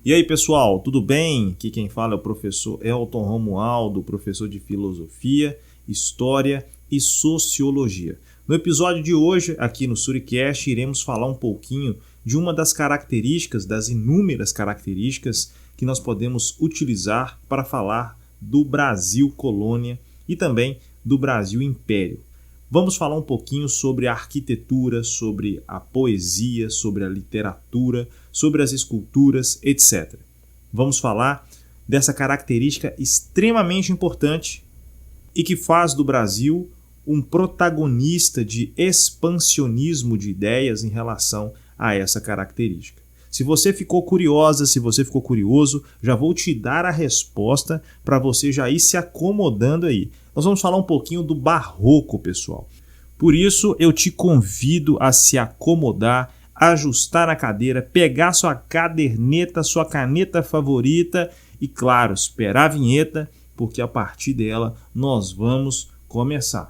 E aí pessoal, tudo bem? Aqui quem fala é o professor Elton Romualdo, professor de Filosofia, História e Sociologia. No episódio de hoje, aqui no Suricast, iremos falar um pouquinho de uma das características, das inúmeras características que nós podemos utilizar para falar do Brasil colônia e também do Brasil império. Vamos falar um pouquinho sobre a arquitetura, sobre a poesia, sobre a literatura, sobre as esculturas, etc. Vamos falar dessa característica extremamente importante e que faz do Brasil um protagonista de expansionismo de ideias em relação a essa característica. Se você ficou curiosa, se você ficou curioso, já vou te dar a resposta para você já ir se acomodando aí. Nós vamos falar um pouquinho do barroco, pessoal. Por isso, eu te convido a se acomodar, ajustar a cadeira, pegar sua caderneta, sua caneta favorita e, claro, esperar a vinheta, porque a partir dela nós vamos começar.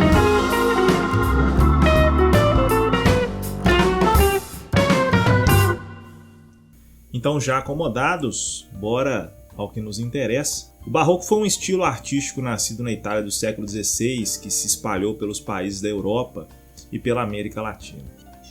Então, já acomodados, bora ao que nos interessa. O barroco foi um estilo artístico nascido na Itália do século XVI que se espalhou pelos países da Europa e pela América Latina.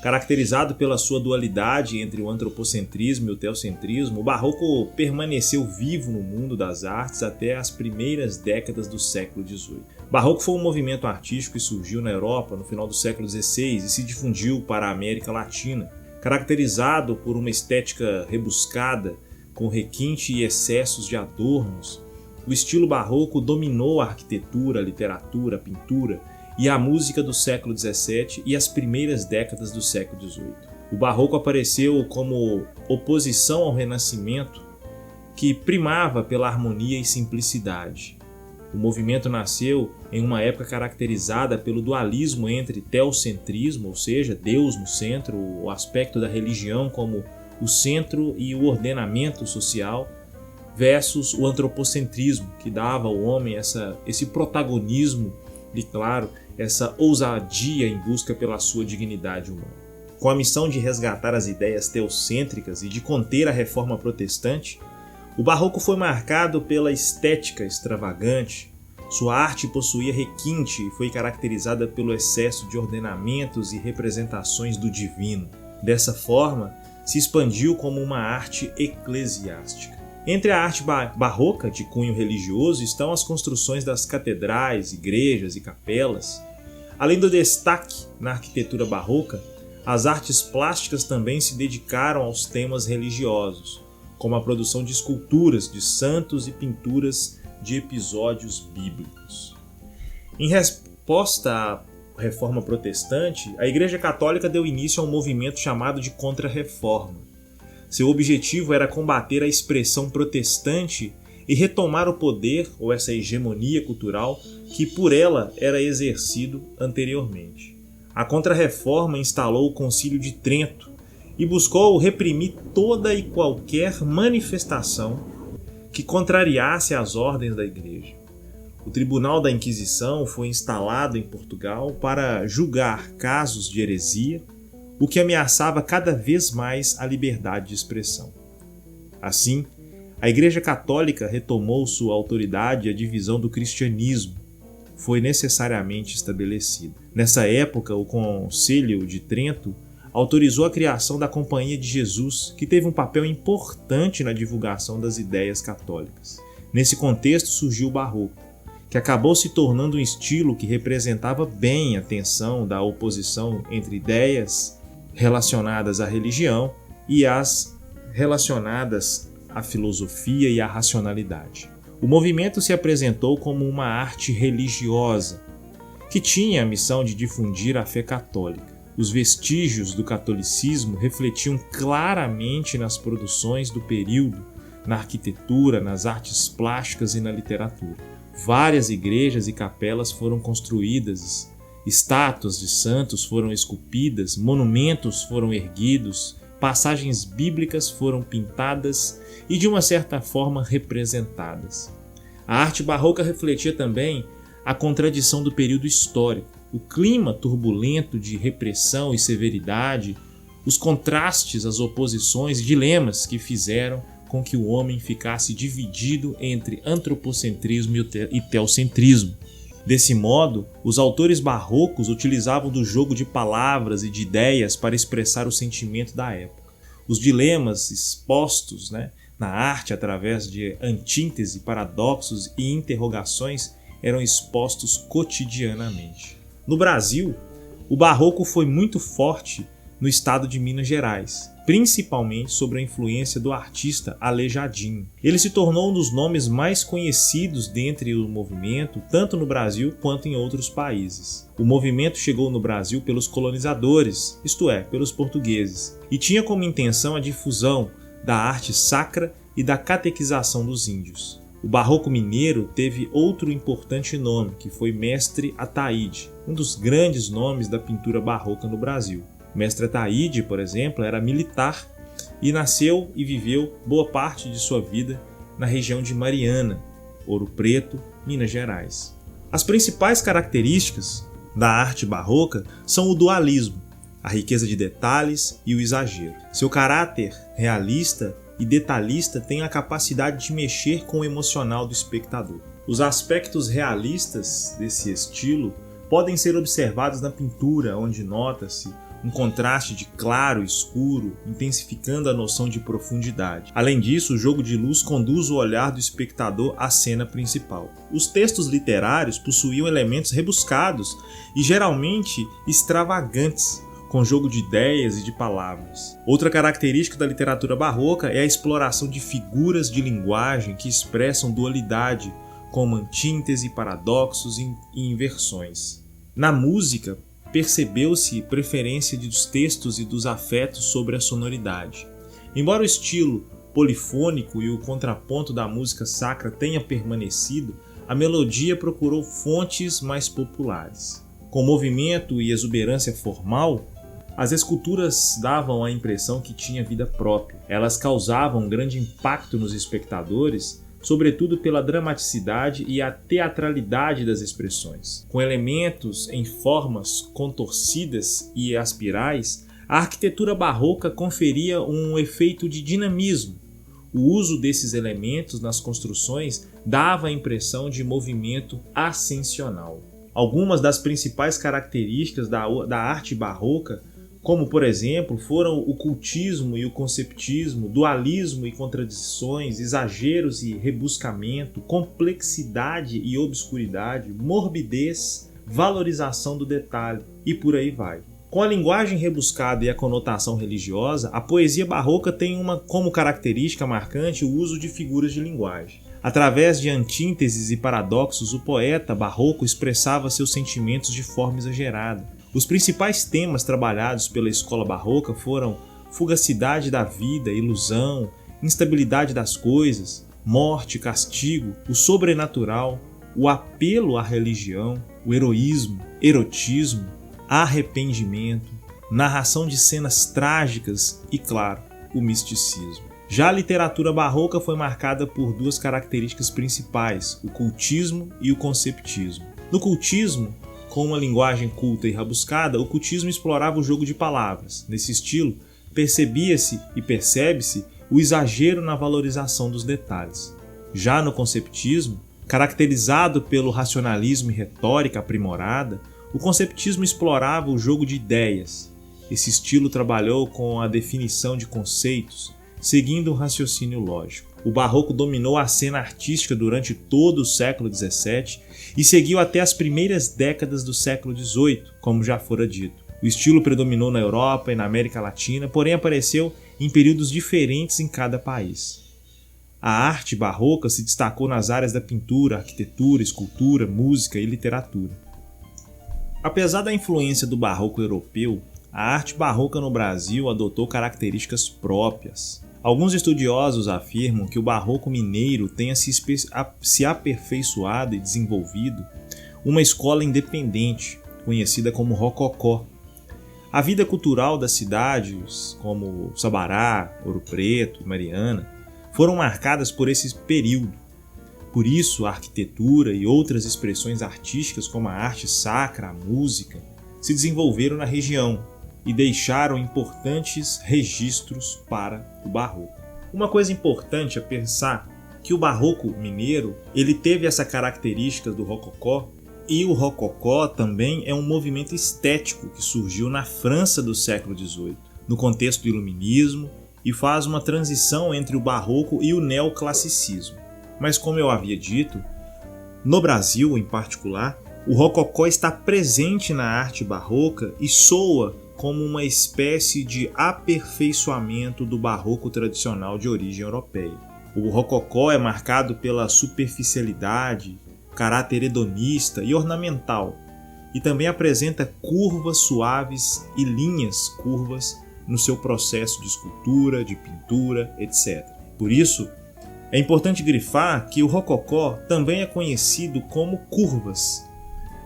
Caracterizado pela sua dualidade entre o antropocentrismo e o teocentrismo, o barroco permaneceu vivo no mundo das artes até as primeiras décadas do século XVIII. O barroco foi um movimento artístico que surgiu na Europa no final do século XVI e se difundiu para a América Latina, caracterizado por uma estética rebuscada, com requinte e excessos de adornos. O estilo barroco dominou a arquitetura, a literatura, a pintura e a música do século XVII e as primeiras décadas do século XVIII. O barroco apareceu como oposição ao Renascimento, que primava pela harmonia e simplicidade. O movimento nasceu em uma época caracterizada pelo dualismo entre teocentrismo, ou seja, Deus no centro, o aspecto da religião como o centro e o ordenamento social, versus o antropocentrismo, que dava ao homem esse protagonismo e, claro, essa ousadia em busca pela sua dignidade humana. Com a missão de resgatar as ideias teocêntricas e de conter a reforma protestante, o barroco foi marcado pela estética extravagante. Sua arte possuía requinte e foi caracterizada pelo excesso de ordenamentos e representações do divino. Dessa forma, se expandiu como uma arte eclesiástica. Entre a arte barroca de cunho religioso estão as construções das catedrais, igrejas e capelas. Além do destaque na arquitetura barroca, as artes plásticas também se dedicaram aos temas religiosos, como a produção de esculturas de santos e pinturas de episódios bíblicos. Em resposta à Reforma Protestante, a Igreja Católica deu início a um movimento chamado de Contra-Reforma. Seu objetivo era combater a expressão protestante e retomar o poder ou essa hegemonia cultural que por ela era exercido anteriormente. A Contra-Reforma instalou o Concílio de Trento e buscou reprimir toda e qualquer manifestação que contrariasse as ordens da Igreja. O Tribunal da Inquisição foi instalado em Portugal para julgar casos de heresia, o que ameaçava cada vez mais a liberdade de expressão. Assim, a Igreja Católica retomou sua autoridade e a divisão do cristianismo foi necessariamente estabelecida. Nessa época, o Concílio de Trento autorizou a criação da Companhia de Jesus, que teve um papel importante na divulgação das ideias católicas. Nesse contexto surgiu o barroco, que acabou se tornando um estilo que representava bem a tensão da oposição entre ideias relacionadas à religião e as relacionadas à filosofia e à racionalidade. O movimento se apresentou como uma arte religiosa, que tinha a missão de difundir a fé católica. Os vestígios do catolicismo refletiam claramente nas produções do período, na arquitetura, nas artes plásticas e na literatura. Várias igrejas e capelas foram construídas, estátuas de santos foram esculpidas, monumentos foram erguidos, passagens bíblicas foram pintadas e, de uma certa forma, representadas. A arte barroca refletia também a contradição do período histórico, o clima turbulento de repressão e severidade, os contrastes, as oposições e dilemas que fizeram com que o homem ficasse dividido entre antropocentrismo e teocentrismo. Desse modo, os autores barrocos utilizavam do jogo de palavras e de ideias para expressar o sentimento da época. Os dilemas expostos, na arte através de antítese, paradoxos e interrogações eram expostos cotidianamente. No Brasil, o barroco foi muito forte no estado de Minas Gerais, principalmente sob a influência do artista Aleijadinho. Ele se tornou um dos nomes mais conhecidos dentre o movimento, tanto no Brasil quanto em outros países. O movimento chegou no Brasil pelos colonizadores, isto é, pelos portugueses, e tinha como intenção a difusão da arte sacra e da catequização dos índios. O barroco mineiro teve outro importante nome, que foi Mestre Ataíde, um dos grandes nomes da pintura barroca no Brasil. Mestre Ataíde, por exemplo, era militar e nasceu e viveu boa parte de sua vida na região de Mariana, Ouro Preto, Minas Gerais. As principais características da arte barroca são o dualismo, a riqueza de detalhes e o exagero. Seu caráter realista e detalhista tem a capacidade de mexer com o emocional do espectador. Os aspectos realistas desse estilo podem ser observados na pintura, onde nota-se um contraste de claro e escuro, intensificando a noção de profundidade. Além disso, o jogo de luz conduz o olhar do espectador à cena principal. Os textos literários possuíam elementos rebuscados e geralmente extravagantes, com jogo de ideias e de palavras. Outra característica da literatura barroca é a exploração de figuras de linguagem que expressam dualidade, como antítese, paradoxos e inversões. Na música, percebeu-se preferência dos textos e dos afetos sobre a sonoridade. Embora o estilo polifônico e o contraponto da música sacra tenha permanecido, a melodia procurou fontes mais populares. Com movimento e exuberância formal, as esculturas davam a impressão que tinha vida própria. Elas causavam um grande impacto nos espectadores, sobretudo pela dramaticidade e a teatralidade das expressões. Com elementos em formas contorcidas e aspirais, a arquitetura barroca conferia um efeito de dinamismo. O uso desses elementos nas construções dava a impressão de movimento ascensional. Algumas das principais características da arte barroca, como por exemplo, foram o cultismo e o conceptismo, dualismo e contradições, exageros e rebuscamento, complexidade e obscuridade, morbidez, valorização do detalhe e por aí vai. Com a linguagem rebuscada e a conotação religiosa, a poesia barroca tem como característica marcante o uso de figuras de linguagem. Através de antíteses e paradoxos, o poeta barroco expressava seus sentimentos de forma exagerada. Os principais temas trabalhados pela escola barroca foram fugacidade da vida, ilusão, instabilidade das coisas, morte, castigo, o sobrenatural, o apelo à religião, o heroísmo, erotismo, arrependimento, narração de cenas trágicas e, claro, o misticismo. Já a literatura barroca foi marcada por duas características principais, o cultismo e o conceptismo. No cultismo, com uma linguagem culta e rabuscada, o cultismo explorava o jogo de palavras. Nesse estilo, percebia-se e percebe-se o exagero na valorização dos detalhes. Já no conceptismo, caracterizado pelo racionalismo e retórica aprimorada, o conceptismo explorava o jogo de ideias. Esse estilo trabalhou com a definição de conceitos, seguindo um raciocínio lógico. O barroco dominou a cena artística durante todo o século XVII e seguiu até as primeiras décadas do século XVIII, como já fora dito. O estilo predominou na Europa e na América Latina, porém apareceu em períodos diferentes em cada país. A arte barroca se destacou nas áreas da pintura, arquitetura, escultura, música e literatura. Apesar da influência do barroco europeu, a arte barroca no Brasil adotou características próprias. Alguns estudiosos afirmam que o barroco mineiro tenha se aperfeiçoado e desenvolvido uma escola independente, conhecida como Rococó. A vida cultural das cidades, como Sabará, Ouro Preto e Mariana, foram marcadas por esse período. Por isso, a arquitetura e outras expressões artísticas como a arte sacra, a música, se desenvolveram na região e deixaram importantes registros para o barroco. Uma coisa importante é pensar que o barroco mineiro ele teve essa característica do rococó, e o rococó também é um movimento estético que surgiu na França do século XVIII, no contexto do iluminismo, e faz uma transição entre o barroco e o neoclassicismo. Mas como eu havia dito, no Brasil em particular, o rococó está presente na arte barroca e soa como uma espécie de aperfeiçoamento do barroco tradicional de origem europeia. O rococó é marcado pela superficialidade, caráter hedonista e ornamental, e também apresenta curvas suaves e linhas curvas no seu processo de escultura, de pintura, etc. Por isso, é importante grifar que o rococó também é conhecido como curvas,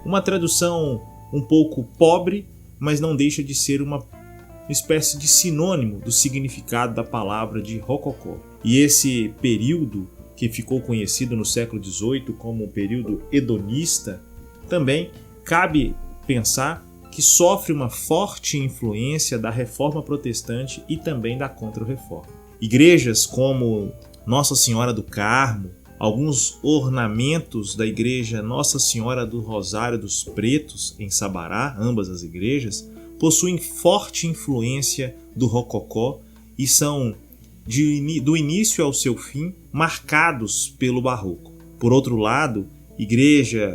uma tradução um pouco pobre, mas não deixa de ser uma espécie de sinônimo do significado da palavra de rococó. E esse período, que ficou conhecido no século XVIII como o período hedonista, também cabe pensar que sofre uma forte influência da Reforma Protestante e também da Contra-Reforma. Igrejas como Nossa Senhora do Carmo, alguns ornamentos da igreja Nossa Senhora do Rosário dos Pretos, em Sabará, ambas as igrejas, possuem forte influência do rococó e são, do início ao seu fim, marcados pelo barroco. Por outro lado,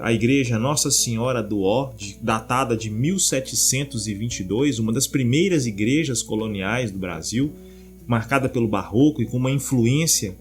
a igreja Nossa Senhora do Ó, datada de 1722, uma das primeiras igrejas coloniais do Brasil, marcada pelo barroco e com uma influência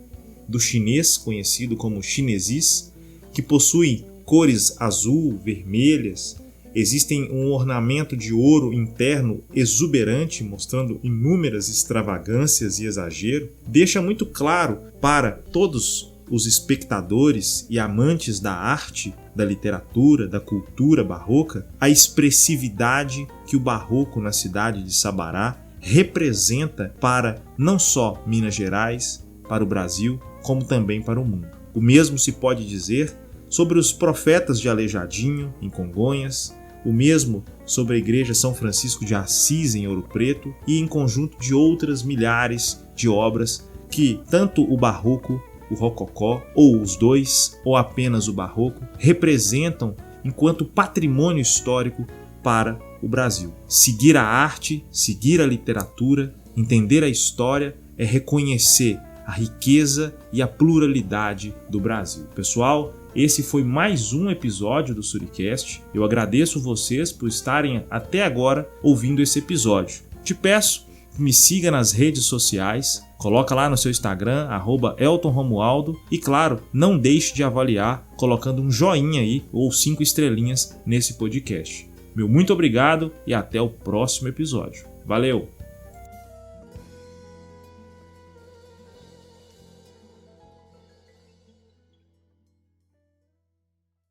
do chinês, conhecido como chinesis, que possui cores azul, vermelhas. Existem um ornamento de ouro interno exuberante, mostrando inúmeras extravagâncias e exagero. Deixa muito claro para todos os espectadores e amantes da arte, da literatura, da cultura barroca, a expressividade que o barroco na cidade de Sabará representa para não só Minas Gerais, para o Brasil, como também para o mundo. O mesmo se pode dizer sobre os profetas de Aleijadinho, em Congonhas, o mesmo sobre a Igreja São Francisco de Assis, em Ouro Preto, e em conjunto de outras milhares de obras que tanto o barroco, o rococó, ou os dois, ou apenas o barroco, representam enquanto patrimônio histórico para o Brasil. Seguir a arte, seguir a literatura, entender a história é reconhecer a riqueza e a pluralidade do Brasil. Pessoal, esse foi mais um episódio do Suricast. Eu agradeço vocês por estarem até agora ouvindo esse episódio. Te peço que me siga nas redes sociais, coloca lá no seu Instagram, @EltonRomualdo, e claro, não deixe de avaliar colocando um joinha aí ou 5 estrelinhas nesse podcast. Meu muito obrigado e até o próximo episódio. Valeu!